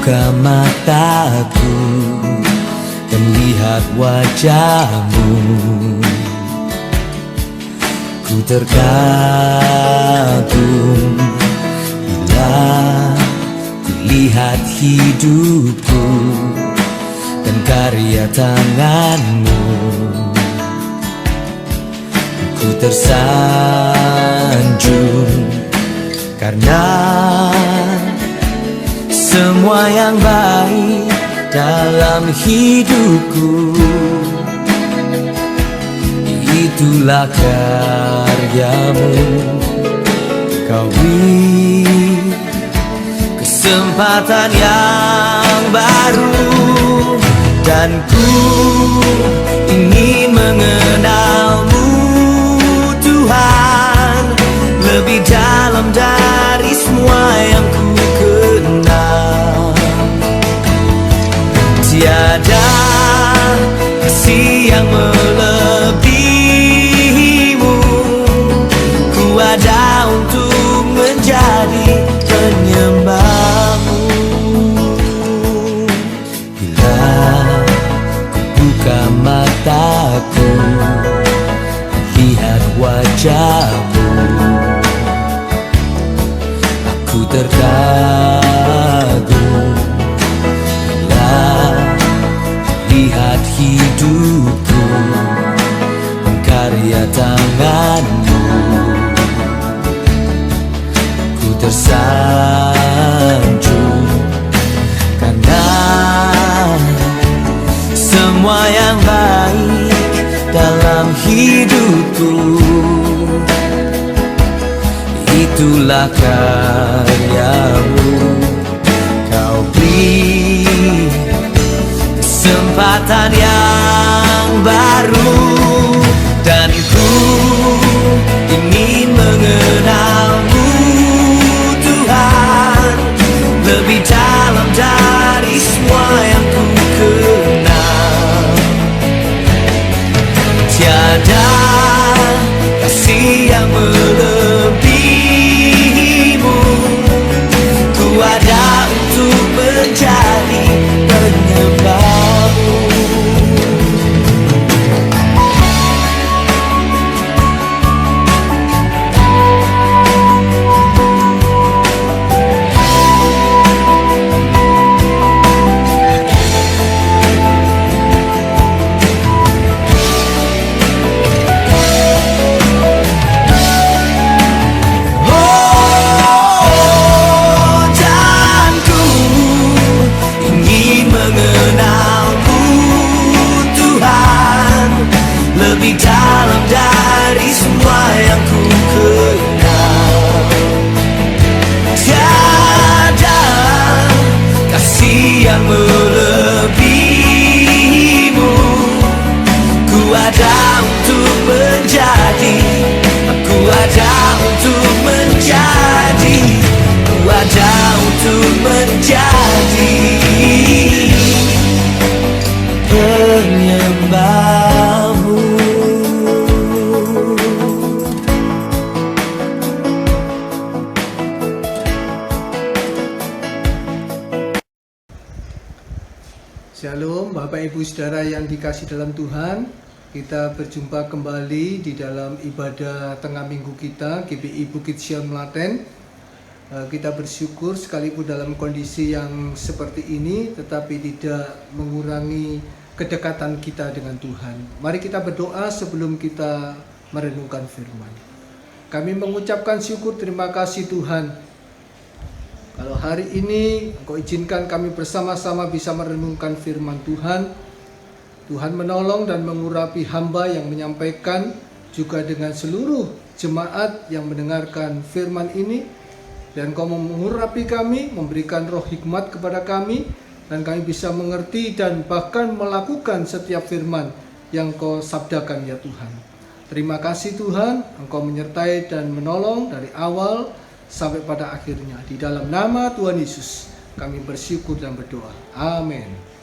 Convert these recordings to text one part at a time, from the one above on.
Buka mataku dan lihat wajahmu. Ku terkagum bila ku lihat hidupku dan karya tanganmu. Ku tersanjung karena semua yang baik dalam hidupku itulah karyamu. Kau beri kesempatan yang baru dan ku ingin mengenalmu Tuhan lebih dalam dari semua yang ku kenal. Tiada kasih yang melebihimu. Ku ada untuk menjadi penyembahmu. Bila ku buka mataku, lihat wajahmu, aku terkagum bila lihat hidupku, karya tanganmu. Ku tersanjung karena semua yang baik dalam hidupku itulah karyamu. Kau beri kesempatan yang baru dan ku ingin mengenalmu Tuhan lebih dalam dari semua yang ku kenal. Tiada kasih yang melebihimu. Ku ada untuk menjadi penyembahmu. Lebih dalam dari semua yang ku kenal. Tiada kasih yang melebihimu. Ku ada untuk menjadi, aku ada untuk menjadi, ku ada untuk menjadi penyembahmu. Shalom Bapak Ibu Saudara yang dikasih dalam Tuhan. Kita berjumpa kembali di dalam ibadah tengah minggu kita GBI Bukit Sion Melaten. Kita bersyukur sekalipun dalam kondisi yang seperti ini tetapi tidak mengurangi kedekatan kita dengan Tuhan. Mari kita berdoa sebelum kita merenungkan firman. Kami mengucapkan syukur terima kasih Tuhan. Kalau hari ini Engkau izinkan kami bersama-sama bisa merenungkan firman Tuhan. Tuhan menolong dan mengurapi hamba yang menyampaikan, juga dengan seluruh jemaat yang mendengarkan firman ini. Dan Engkau mengurapi kami, memberikan roh hikmat kepada kami, dan kami bisa mengerti dan bahkan melakukan setiap firman yang Engkau sabdakan ya Tuhan. Terima kasih Tuhan, Engkau menyertai dan menolong dari awal sampai pada akhirnya. Di dalam nama Tuhan Yesus kami bersyukur dan berdoa. Amin.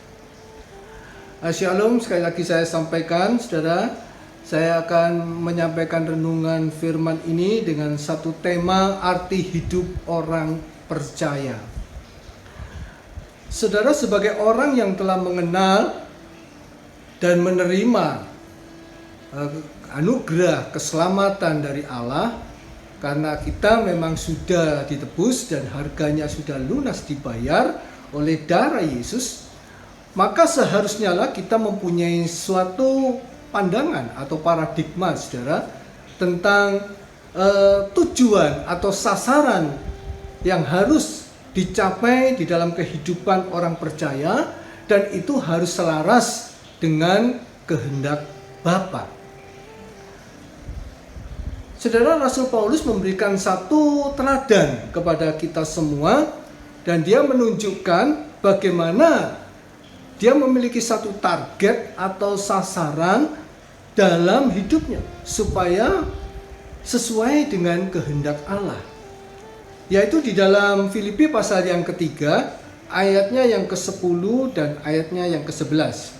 Shalom, sekali lagi saya sampaikan saudara, saya akan menyampaikan renungan firman ini dengan satu tema, arti hidup orang percaya. Saudara, sebagai orang yang telah mengenal dan menerima anugerah keselamatan dari Allah, karena kita memang sudah ditebus dan harganya sudah lunas dibayar oleh darah Yesus, maka seharusnya lah kita mempunyai suatu pandangan atau paradigma, saudara, tentang tujuan atau sasaran yang harus dicapai di dalam kehidupan orang percaya, dan itu harus selaras dengan kehendak Bapa. Saudara, Rasul Paulus memberikan satu teladan kepada kita semua, dan dia menunjukkan bagaimana dia memiliki satu target atau sasaran dalam hidupnya supaya sesuai dengan kehendak Allah. Yaitu di dalam Filipi pasal yang ketiga, ayatnya yang ke-10 dan ayatnya yang ke-11.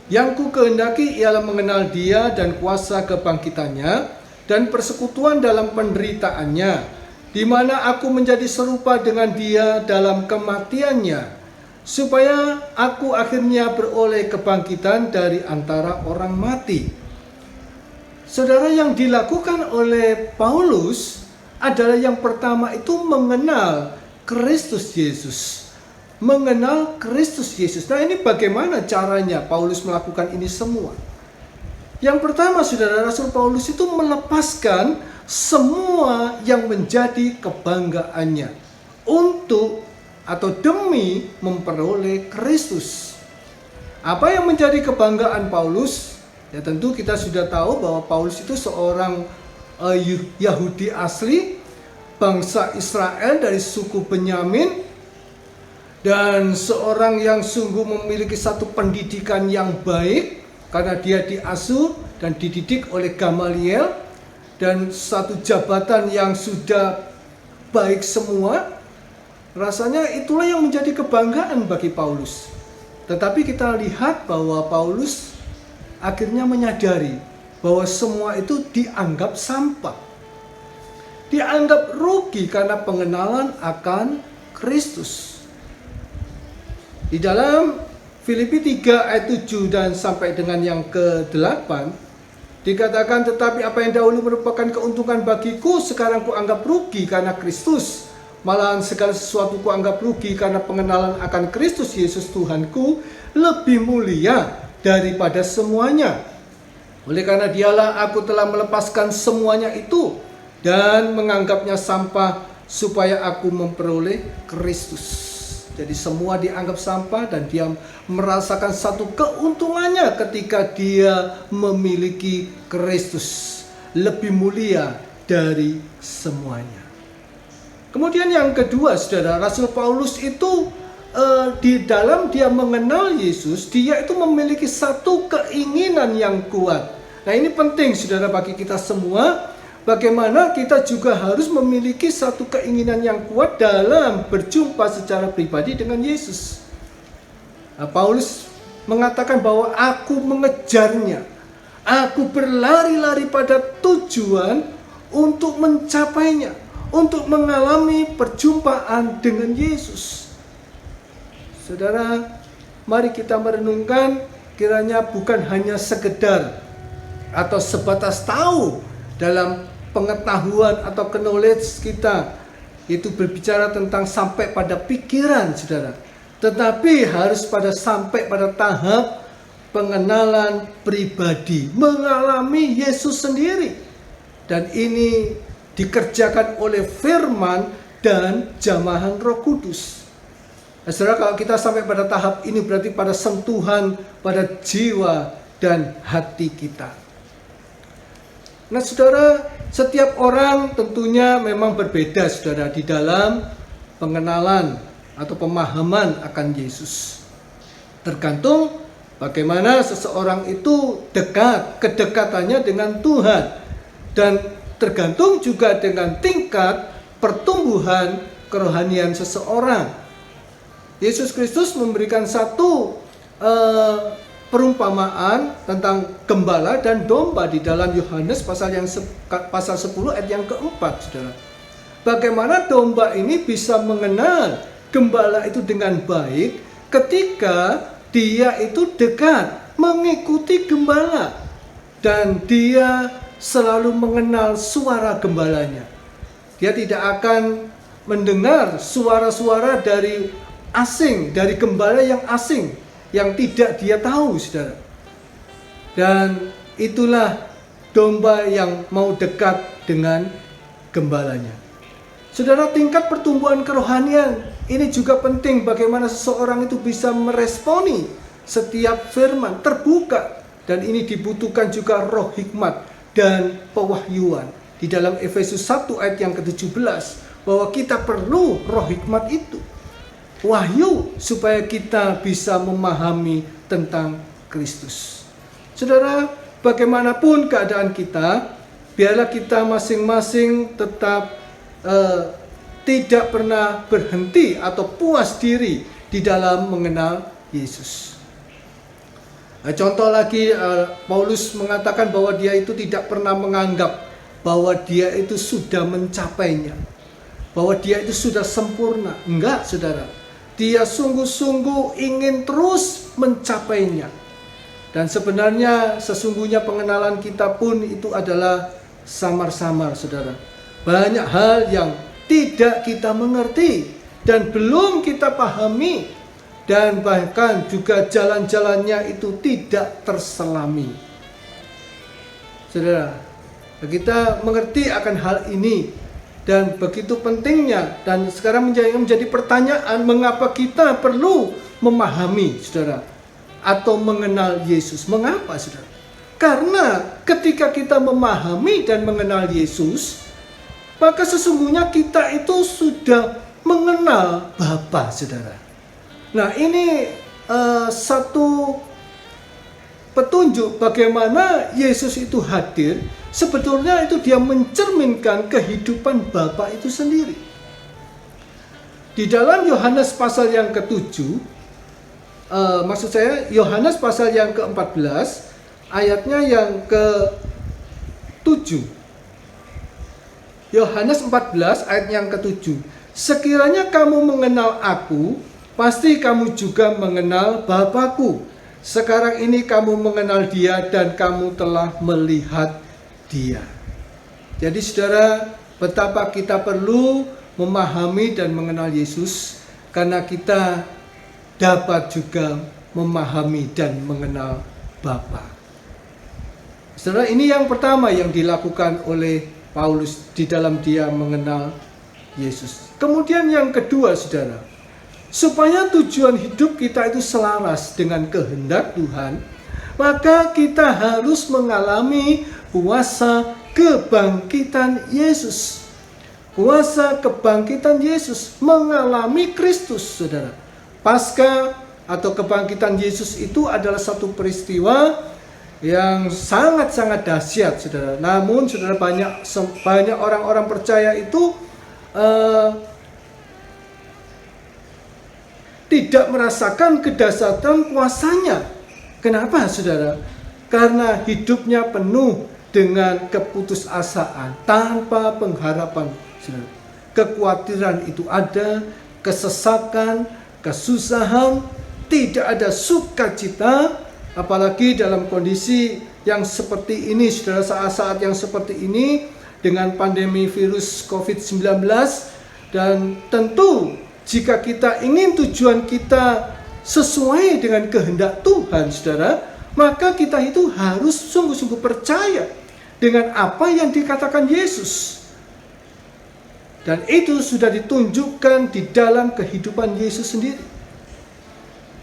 Yang ku kehendaki ialah mengenal Dia dan kuasa kebangkitannya dan persekutuan dalam penderitaannya, di mana aku menjadi serupa dengan Dia dalam kematiannya, supaya aku akhirnya beroleh kebangkitan dari antara orang mati. Saudara, yang dilakukan oleh Paulus adalah yang pertama itu mengenal Kristus Yesus. Mengenal Kristus Yesus. Nah, ini bagaimana caranya Paulus melakukan ini semua? Yang pertama, saudara, Rasul Paulus itu melepaskan semua yang menjadi kebanggaannya untuk atau demi memperoleh Kristus. Apa yang menjadi kebanggaan Paulus? Ya, tentu kita sudah tahu bahwa Paulus itu seorang Yahudi asli, bangsa Israel dari suku Benyamin, dan seorang yang sungguh memiliki satu pendidikan yang baik karena dia diasuh dan dididik oleh Gamaliel, dan satu jabatan yang sudah baik semua. Rasanya itulah yang menjadi kebanggaan bagi Paulus. Tetapi kita lihat bahwa Paulus akhirnya menyadari bahwa semua itu dianggap sampah. Dianggap rugi karena pengenalan akan Kristus. Di dalam Filipi 3 ayat 7 dan sampai dengan yang ke-8 dikatakan, tetapi apa yang dahulu merupakan keuntungan bagiku sekarang kuanggap rugi karena Kristus. Malahan segala sesuatu kuanggap rugi karena pengenalan akan Kristus Yesus Tuhanku lebih mulia daripada semuanya. Oleh karena Dialah aku telah melepaskan semuanya itu dan menganggapnya sampah supaya aku memperoleh Kristus. Jadi semua dianggap sampah dan dia merasakan satu keuntungannya ketika dia memiliki Kristus, lebih mulia dari semuanya. Kemudian yang kedua, saudara, Rasul Paulus itu di dalam dia mengenal Yesus, dia itu memiliki satu keinginan yang kuat. Nah, ini penting, saudara, bagi kita semua. Bagaimana kita juga harus memiliki satu keinginan yang kuat dalam berjumpa secara pribadi dengan Yesus. Nah, Paulus mengatakan bahwa aku mengejarnya. Aku berlari-lari pada tujuan untuk mencapainya, untuk mengalami perjumpaan dengan Yesus. Saudara, mari kita merenungkan, kiranya bukan hanya sekedar atau sebatas tahu dalam pengetahuan atau knowledge kita, itu berbicara tentang sampai pada pikiran, saudara, tetapi harus sampai pada tahap pengenalan pribadi, mengalami Yesus sendiri. Dan ini dikerjakan oleh firman dan jamahan Roh Kudus. Nah, saudara, kalau kita sampai pada tahap ini berarti pada sentuhan pada jiwa dan hati kita. Nah, saudara, setiap orang tentunya memang berbeda, saudara, di dalam pengenalan atau pemahaman akan Yesus. Tergantung bagaimana seseorang itu kedekatannya dengan Tuhan, dan tergantung juga dengan tingkat pertumbuhan kerohanian seseorang. Yesus Kristus memberikan satu perumpamaan tentang gembala dan domba di dalam Yohanes pasal 10 ayat yang keempat, saudara. Bagaimana domba ini bisa mengenal gembala itu dengan baik ketika dia itu dekat mengikuti gembala dan dia selalu mengenal suara gembalanya. Dia tidak akan mendengar suara-suara dari asing, dari gembala yang asing yang tidak dia tahu, saudara. Dan itulah domba yang mau dekat dengan gembalanya. Saudara, tingkat pertumbuhan kerohanian ini juga penting, bagaimana seseorang itu bisa meresponi setiap firman terbuka, dan ini dibutuhkan juga roh hikmat dan pewahyuan. Di dalam Efesus 1 ayat yang ke-17 bahwa kita perlu roh hikmat itu, wahyu, supaya kita bisa memahami tentang Kristus. Saudara, bagaimanapun keadaan kita, biarlah kita masing-masing tetap tidak pernah berhenti atau puas diri di dalam mengenal Yesus. Contoh lagi, Paulus mengatakan bahwa dia itu tidak pernah menganggap bahwa dia itu sudah mencapainya, bahwa dia itu sudah sempurna. Enggak, saudara. Dia sungguh-sungguh ingin terus mencapainya. Dan sebenarnya sesungguhnya pengenalan kita pun itu adalah samar-samar, saudara. Banyak hal yang tidak kita mengerti dan belum kita pahami, dan bahkan juga jalan-jalannya itu tidak terselami. Saudara, kita mengerti akan hal ini dan begitu pentingnya, dan sekarang menjadi pertanyaan, mengapa kita perlu memahami, saudara, atau mengenal Yesus? Mengapa, saudara? Karena ketika kita memahami dan mengenal Yesus, maka sesungguhnya kita itu sudah mengenal Bapa, saudara. Nah, ini satu petunjuk bagaimana Yesus itu hadir. Sebetulnya itu dia mencerminkan kehidupan Bapa itu sendiri. Di dalam Yohanes pasal yang ke-7, Yohanes pasal yang ke-14, ayatnya yang ke-7. Yohanes 14 ayat yang ke-7. Sekiranya kamu mengenal aku, pasti kamu juga mengenal Bapa-Ku. Sekarang ini kamu mengenal Dia dan kamu telah melihat Dia. Jadi saudara, betapa kita perlu memahami dan mengenal Yesus, karena kita dapat juga memahami dan mengenal Bapa. Saudara, ini yang pertama yang dilakukan oleh Paulus di dalam dia mengenal Yesus. Kemudian yang kedua, saudara, supaya tujuan hidup kita itu selaras dengan kehendak Tuhan, maka kita harus mengalami kuasa kebangkitan Yesus. Kuasa kebangkitan Yesus, mengalami Kristus, saudara. Pasca atau kebangkitan Yesus itu adalah satu peristiwa yang sangat-sangat dahsyat, saudara. Namun, saudara, banyak orang-orang percaya itu tidak merasakan kedahsyatan kuasanya. Kenapa, saudara? Karena hidupnya penuh dengan keputusasaan, tanpa pengharapan, saudara. Kekhawatiran itu ada, kesesakan, kesusahan, tidak ada sukacita. Apalagi dalam kondisi yang seperti ini, saudara, saat-saat yang seperti ini dengan pandemi virus COVID-19. Dan tentu jika kita ingin tujuan kita sesuai dengan kehendak Tuhan, saudara, maka kita itu harus sungguh-sungguh percaya dengan apa yang dikatakan Yesus. Dan itu sudah ditunjukkan di dalam kehidupan Yesus sendiri.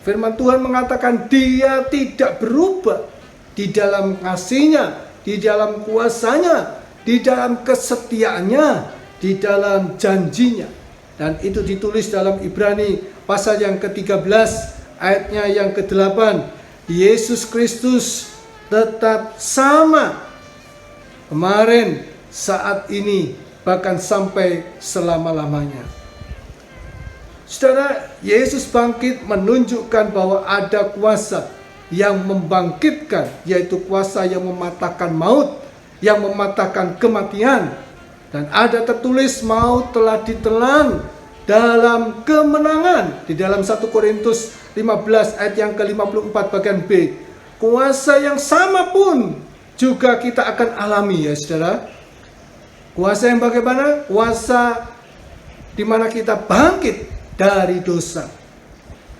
Firman Tuhan mengatakan Dia tidak berubah di dalam kasih-Nya, di dalam kuasa-Nya, di dalam kesetiaannya, di dalam janji-Nya. Dan itu ditulis dalam Ibrani pasal yang ke-13 ayatnya yang ke-8. Yesus Kristus tetap sama kemarin, saat ini, bahkan sampai selama-lamanya. Saudara, Yesus bangkit menunjukkan bahwa ada kuasa yang membangkitkan, yaitu kuasa yang mematahkan maut, yang mematahkan kematian. Dan ada tertulis, maut telah ditelan, dalam kemenangan. Di dalam 1 Korintus 15 ayat yang ke-54 bagian B, kuasa yang sama pun juga kita akan alami ya saudara. Kuasa yang bagaimana? Kuasa di mana kita bangkit dari dosa.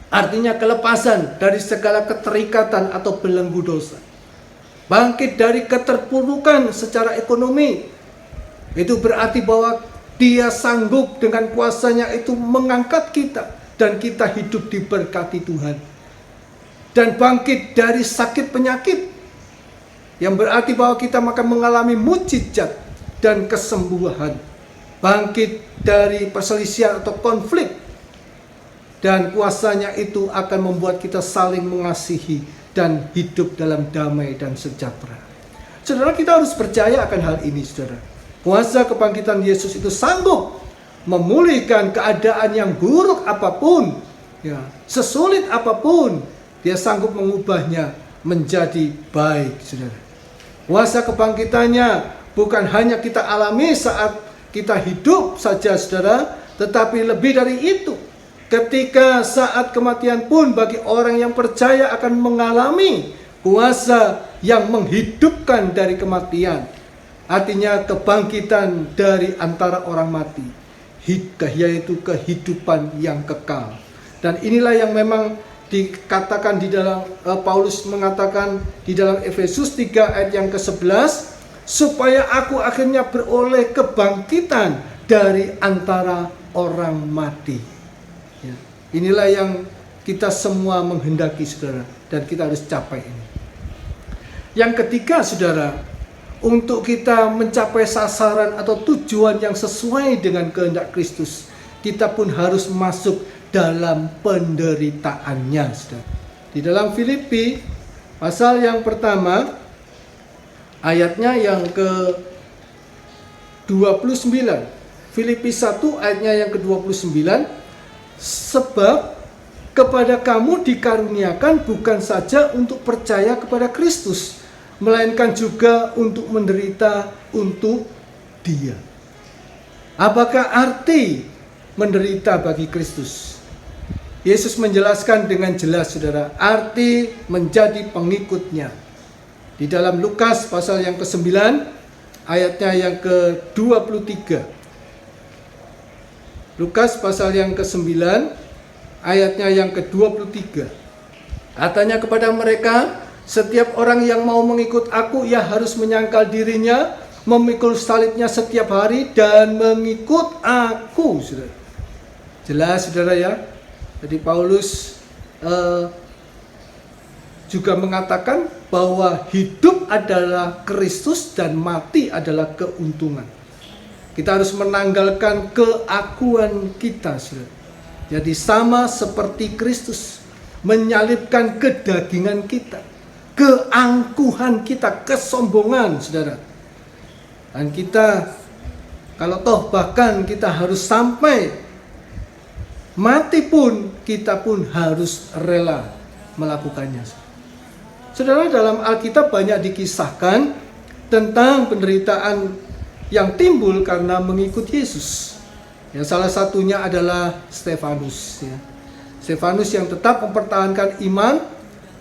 Artinya kelepasan dari segala keterikatan atau belenggu dosa. Bangkit dari keterpurukan secara ekonomi. Itu berarti bahwa Dia sanggup dengan kuasanya itu mengangkat kita. Dan kita hidup diberkati Tuhan. Dan bangkit dari sakit penyakit. Yang berarti bahwa kita akan mengalami mukjizat dan kesembuhan. Bangkit dari perselisihan atau konflik. Dan kuasanya itu akan membuat kita saling mengasihi dan hidup dalam damai dan sejahtera. Saudara, kita harus percaya akan hal ini, saudara. Kuasa kebangkitan Yesus itu sanggup memulihkan keadaan yang buruk apapun, ya, sesulit apapun, Dia sanggup mengubahnya menjadi baik, saudara. Kuasa kebangkitannya bukan hanya kita alami saat kita hidup saja, saudara, tetapi lebih dari itu. Ketika saat kematian pun bagi orang yang percaya akan mengalami kuasa yang menghidupkan dari kematian. Artinya kebangkitan dari antara orang mati, yaitu kehidupan yang kekal. Dan inilah yang memang dikatakan di dalam Paulus mengatakan di dalam Efesus 3 ayat yang ke-11, supaya aku akhirnya beroleh kebangkitan dari antara orang mati. Ya, inilah yang kita semua menghendaki, saudara, dan kita harus capai ini. Yang ketiga, saudara, untuk kita mencapai sasaran atau tujuan yang sesuai dengan kehendak Kristus, kita pun harus masuk dalam penderitaannya, saudara. Di dalam Filipi pasal yang pertama, ayatnya yang ke-29. Filipi 1 ayatnya yang ke-29. Sebab kepada kamu dikaruniakan bukan saja untuk percaya kepada Kristus, melainkan juga untuk menderita untuk Dia. Apakah arti menderita bagi Kristus? Yesus menjelaskan dengan jelas, saudara, arti menjadi pengikutnya. Di dalam Lukas pasal yang ke-9 ayatnya yang ke-23. Lukas pasal yang ke-9 ayatnya yang ke-23. Katanya kepada mereka, setiap orang yang mau mengikut aku, ia harus menyangkal dirinya, memikul salibnya setiap hari dan mengikut aku. Saudara. Jelas, saudara, ya. Jadi Paulus juga mengatakan bahwa hidup adalah Kristus dan mati adalah keuntungan. Kita harus menanggalkan keakuan kita, saudara. Jadi sama seperti Kristus menyalibkan kedagingan kita, keangkuhan kita, kesombongan, saudara. Dan kita, kalau toh bahkan kita harus sampai mati pun, kita pun harus rela melakukannya. Saudara, dalam Alkitab banyak dikisahkan tentang penderitaan yang timbul karena mengikut Yesus. Ya, salah satunya adalah Stefanus. Ya. Stefanus yang tetap mempertahankan iman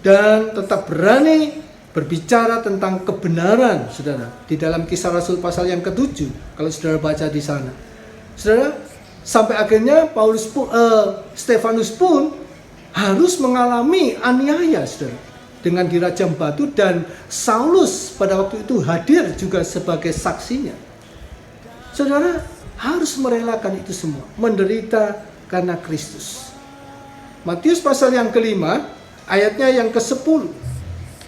dan tetap berani berbicara tentang kebenaran, saudara. Di dalam Kisah Rasul pasal yang ke-7, kalau saudara baca di sana, saudara, sampai akhirnya Stefanus pun harus mengalami aniaya, saudara, dengan dirajam batu, dan Saulus pada waktu itu hadir juga sebagai saksinya. Saudara harus merelakan itu semua, menderita karena Kristus. Matius pasal yang ke-5 ayatnya yang ke-10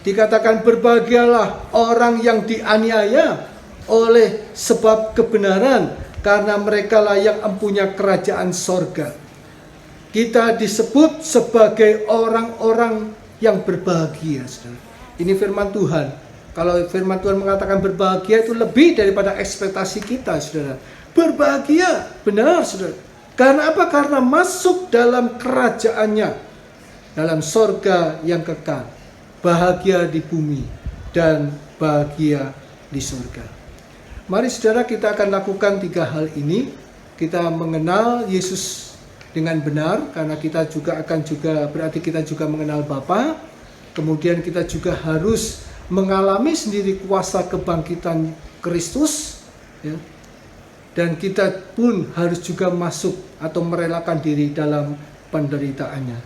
dikatakan, berbahagialah orang yang dianiaya oleh sebab kebenaran, karena merekalah yang empunya kerajaan sorga. Kita disebut sebagai orang-orang yang berbahagia, saudara. Ini firman Tuhan. Kalau firman Tuhan mengatakan berbahagia, itu lebih daripada ekspektasi kita, saudara. Berbahagia, benar, saudara. Karena apa? Karena masuk dalam kerajaannya, dalam sorga yang kekal. Bahagia di bumi dan bahagia di sorga. Mari, saudara, kita akan lakukan 3 hal ini. kita mengenal Yesus dengan benar, karena kita juga berarti kita juga mengenal Bapa. Kemudian kita juga harus mengalami sendiri kuasa kebangkitan Kristus, ya. Dan kita pun harus juga masuk atau merelakan diri dalam penderitaannya.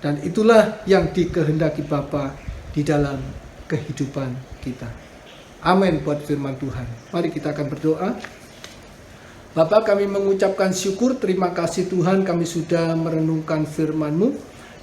Dan itulah yang dikehendaki Bapa di dalam kehidupan kita. Amin buat firman Tuhan. Mari kita akan berdoa. Bapa, kami mengucapkan syukur, terima kasih Tuhan, kami sudah merenungkan firman-Mu.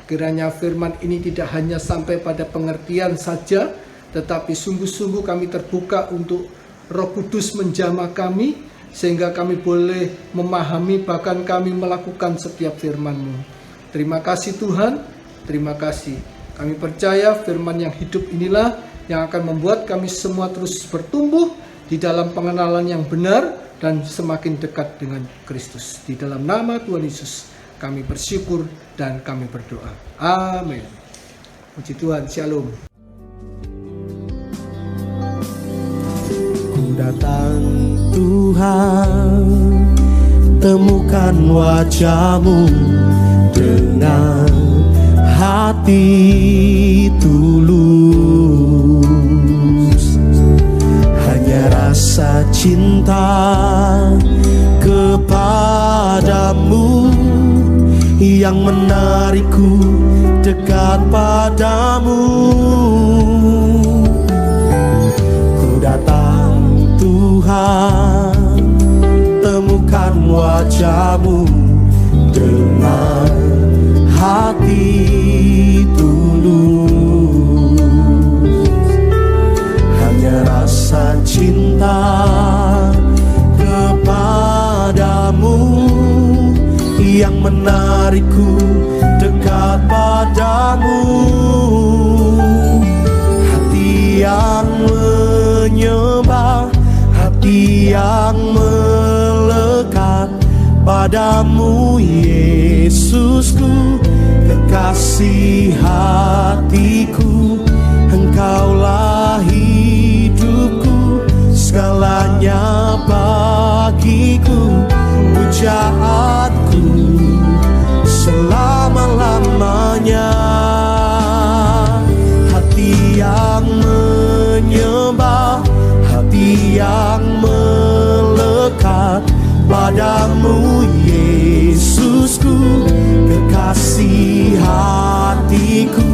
Kiranya firman ini tidak hanya sampai pada pengertian saja, tetapi sungguh-sungguh kami terbuka untuk Roh Kudus menjamah kami, sehingga kami boleh memahami, bahkan kami melakukan setiap firman-Mu. Terima kasih Tuhan, terima kasih. Kami percaya firman yang hidup inilah yang akan membuat kami semua terus bertumbuh di dalam pengenalan yang benar dan semakin dekat dengan Kristus. Di dalam nama Tuhan Yesus kami bersyukur dan kami berdoa. Amin. Puji Tuhan, Shalom. Ku datang Tuhan, temukan wajah-Mu dengan hati tulus. Hanya rasa cinta kepadamu yang menarikku dekat padamu. Ku datang Tuhan, temukan wajah-Mu dengan hati tulus. Hanya rasa cinta kepadamu yang menarikku dekat padamu. Hati yang menyembah, hati yang melekat padamu, Yesusku, kekasih hatiku. Engkaulah hidupku, segalanya bagiku, pujaanku selama-lamanya. Hati yang menyembah, hati yang melekat padamu, Yesusku, kekasih hatiku.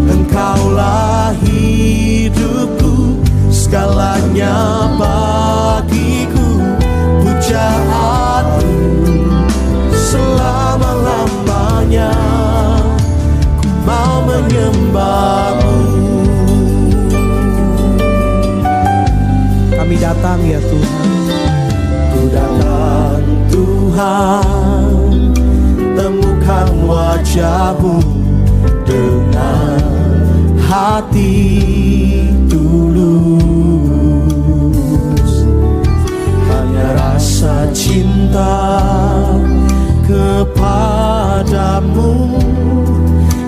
Engkaulah hidupku, segalanya bagiku, pujaanku selama-lamanya. Ku mau menyembah-Mu. Kami datang ya Tuhan. Ku datang Tuhan, temukan wajah-Mu dengan hati tulus. Hanya rasa cinta kepadamu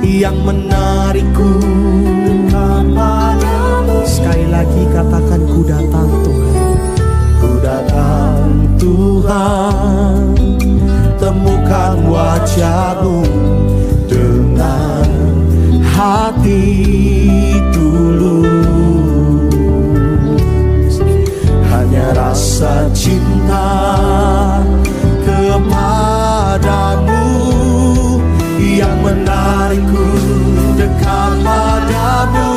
yang menarikku kepadamu. Sekali lagi katakan, ku datang Tuhan. Ku datang Tuhan, temukan wajah-Mu dengan hati tulus. Hanya rasa cinta kepadamu yang menarikku dekat padamu.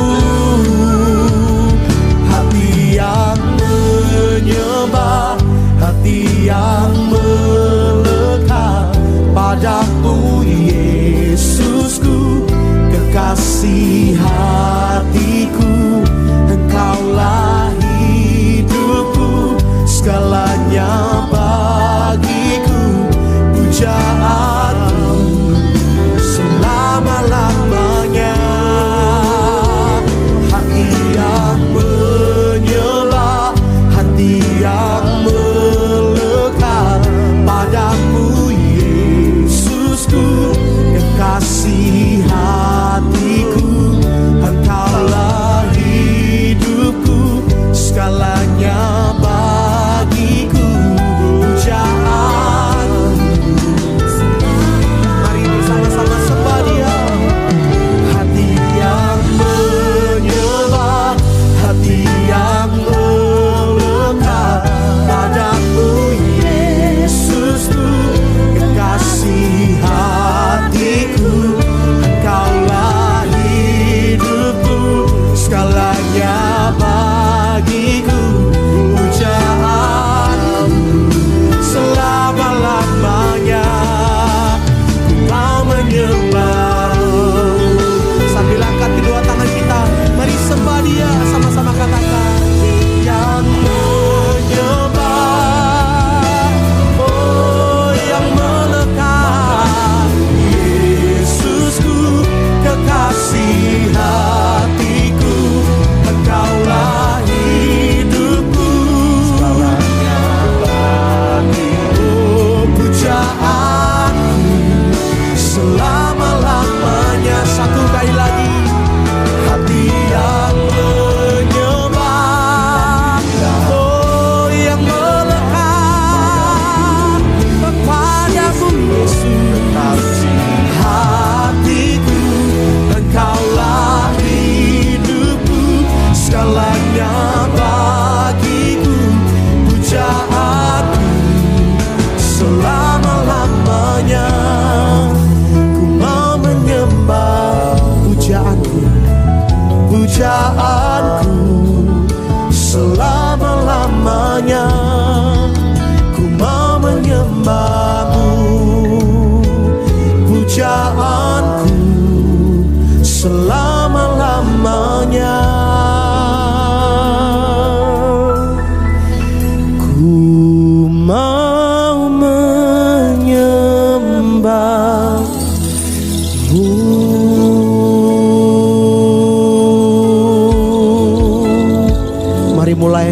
Hati yang menyembah, hati yang melekat padamu, Yesusku, kekasih hatiku. Engkaulah hidupku, segalanya bagiku, pujaanku selama-lamanya. Hati yang menyembah, hati yang melekat padamu, Yesusku, kekasih hatiku. Engkaulah hidupku, segalanya bagiku, pujaan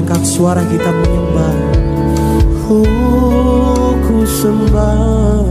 angkat suara kita menyembah. Oh, ku sembah